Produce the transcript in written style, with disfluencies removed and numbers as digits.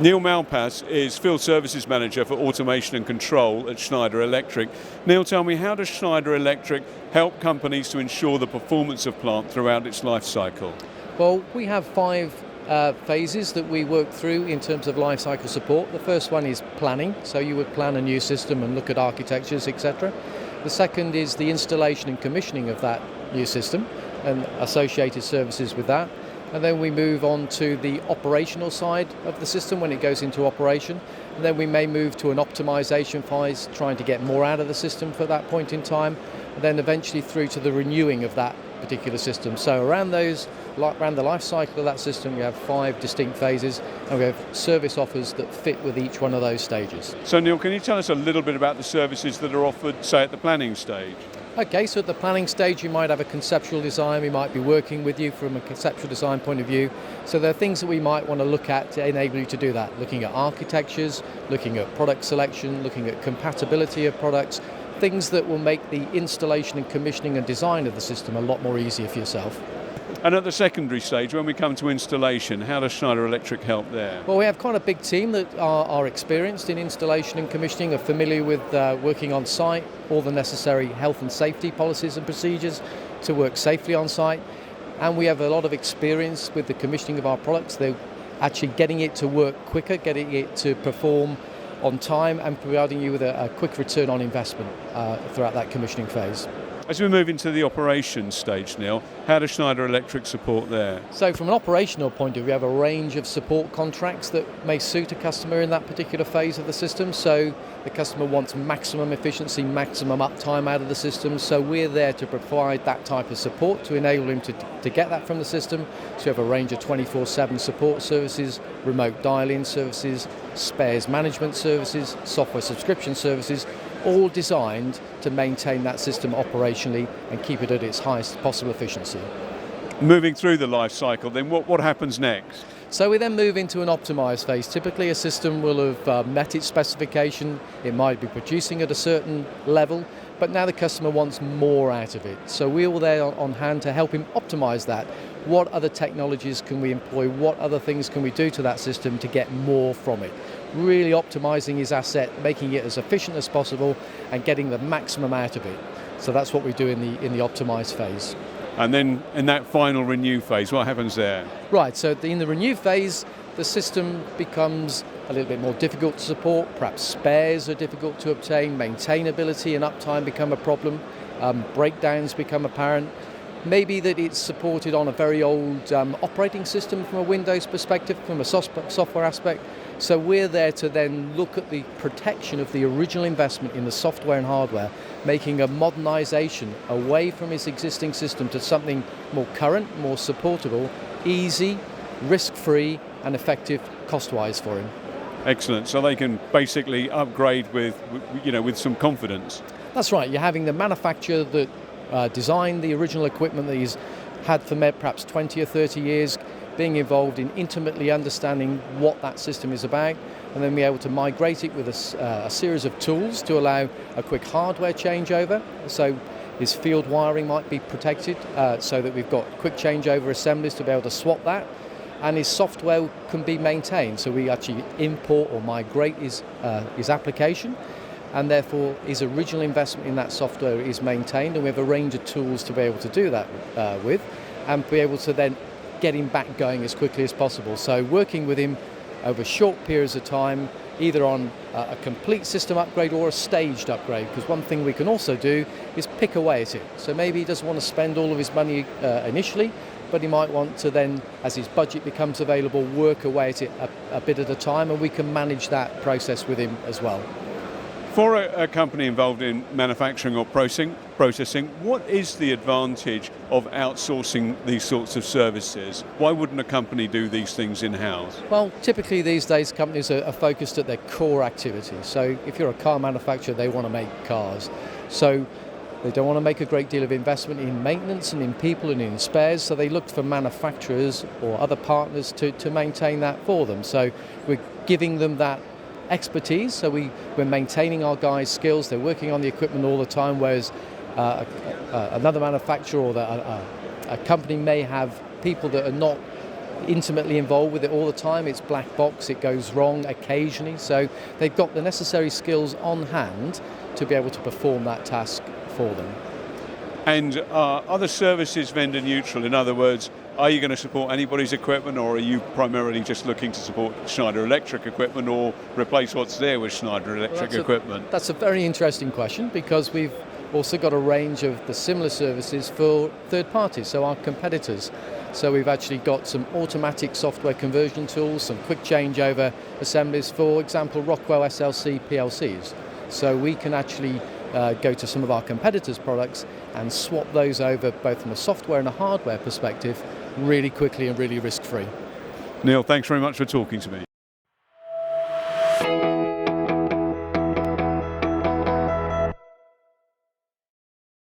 Neil Malpass is Field Services Manager for Automation and Control at Schneider Electric. Neil, tell me, how does Schneider Electric help companies to ensure the performance of plant throughout its life cycle? Well, we have 5 phases that we work through in terms of lifecycle support. The first one is planning, so you would plan a new system and look at architectures, etc. The second is the installation and commissioning of that new system and associated services with that. And then we move on to the operational side of the system when it goes into operation. And then we may move to an optimization phase, trying to get more out of the system for that point in time, and then eventually through to the renewing of that particular system. So around the life cycle of that system, we have 5 distinct phases, and we have service offers that fit with each one of those stages. So Neil, can you tell us a little bit about the services that are offered, say, at the planning stage? Okay, so at the planning stage you might have a conceptual design, we might be working with you from a conceptual design point of view. So there are things that we might want to look at to enable you to do that, looking at architectures, looking at product selection, looking at compatibility of products, things that will make the installation and commissioning and design of the system a lot more easier for yourself. And at the secondary stage, when we come to installation, how does Schneider Electric help there? Well, we have quite a big team that are experienced in installation and commissioning, are familiar with working on site, all the necessary health and safety policies and procedures to work safely on site. And we have a lot of experience with the commissioning of our products. They're actually getting it to work quicker, getting it to perform on time and providing you with a quick return on investment throughout that commissioning phase. As we move into the operations stage, Neil, how does Schneider Electric support there? So from an operational point of view, we have a range of support contracts that may suit a customer in that particular phase of the system. So the customer wants maximum efficiency, maximum uptime out of the system. So we're there to provide that type of support to enable him to get that from the system. So we have a range of 24/7 support services, remote dial-in services, spares management services, software subscription services, all designed to maintain that system operationally and keep it at its highest possible efficiency. Moving through the life cycle, then what happens next? So we then move into an optimized phase. Typically a system will have met its specification, it might be producing at a certain level, but now the customer wants more out of it. So we're all there on hand to help him optimize that. What other technologies can we employ? What other things can we do to that system to get more from it? Really optimizing his asset, making it as efficient as possible and getting the maximum out of it. So that's what we do in the optimized phase. And then in that final renew phase, what happens there? Right, so in the renew phase, the system becomes a little bit more difficult to support, perhaps spares are difficult to obtain, maintainability and uptime become a problem, breakdowns become apparent. Maybe that it's supported on a very old operating system from a Windows perspective, from a software aspect. So we're there to then look at the protection of the original investment in the software and hardware, making a modernization away from his existing system to something more current, more supportable, easy, risk-free and effective cost-wise for him. Excellent. So they can basically upgrade with some confidence. That's right. You're having the manufacturer that designed the original equipment that he's had for perhaps 20 or 30 years, being involved in intimately understanding what that system is about, and then be able to migrate it with a series of tools to allow a quick hardware changeover. So his field wiring might be protected so that we've got quick changeover assemblies to be able to swap that, and his software can be maintained. So we actually import or migrate his application, and therefore his original investment in that software is maintained, and we have a range of tools to be able to do that with, and be able to then get him back going as quickly as possible. So working with him over short periods of time, either on a complete system upgrade or a staged upgrade, because one thing we can also do is pick away at it. So maybe he doesn't want to spend all of his money initially, but he might want to then, as his budget becomes available, work away at it a bit at a time, and we can manage that process with him as well. For a company involved in manufacturing or processing, what is the advantage of outsourcing these sorts of services? Why wouldn't a company do these things in-house? Well, typically these days companies are focused at their core activity. So if you're a car manufacturer, they want to make cars. So they don't want to make a great deal of investment in maintenance and in people and in spares, so they look for manufacturers or other partners to maintain that for them. So we're giving them that expertise, so we're maintaining our guys' skills, they're working on the equipment all the time, whereas another manufacturer or a company may have people that are not intimately involved with it all the time. It's black box, it goes wrong occasionally. So they've got the necessary skills on hand to be able to perform that task for them. And are the services vendor neutral? In other words, are you going to support anybody's equipment, or are you primarily just looking to support Schneider Electric equipment or replace what's there with Schneider Electric equipment? That's a very interesting question, because we've also got a range of the similar services for third parties, so our competitors. So we've actually got some automatic software conversion tools, some quick changeover assemblies, for example, Rockwell SLC PLCs. So we can actually go to some of our competitors' products and swap those over both from a software and a hardware perspective really quickly and really risk-free. Neil, thanks very much for talking to me.